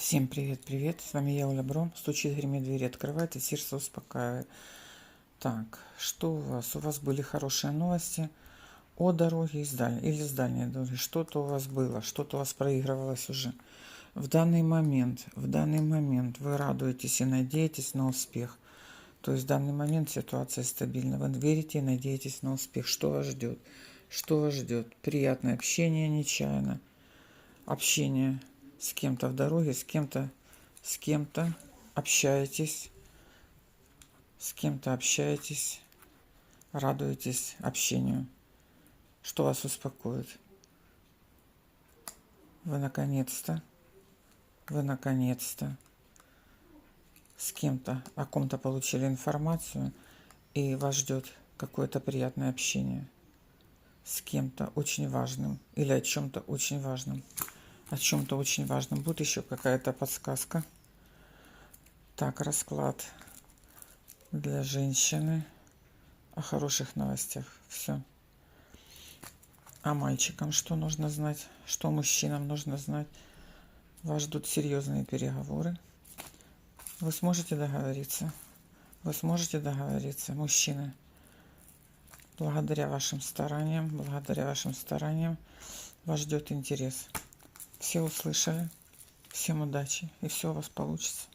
Всем привет-привет, с вами я, Оля Бром. Стучит, гремит, двери открывает и сердце успокаивает. Так, что у вас? У вас были хорошие новости о дороге из дальней, или с дальней дороги. Что-то у вас было, что-то у вас проигрывалось уже. В данный момент вы радуетесь и надеетесь на успех. То есть в данный момент ситуация стабильна. Вы верите и надеетесь на успех. Что вас ждет? Что вас ждет? Приятное общение нечаянно. Общение с кем-то в дороге, с кем-то общаетесь, радуетесь общению, что вас успокоит. Вы наконец-то с кем-то, о ком-то получили информацию, и вас ждет какое-то приятное общение с кем-то очень важным или о чем-то очень важном. О чем-то очень важном. Будет еще какая-то подсказка. Так, расклад для женщины о хороших новостях. Все. А мальчикам что нужно знать? Что мужчинам нужно знать? Вас ждут серьезные переговоры. Вы сможете договориться? Вы сможете договориться, мужчины? Благодаря вашим стараниям, вас ждет интерес. Все услышали. Всем удачи, и все у вас получится.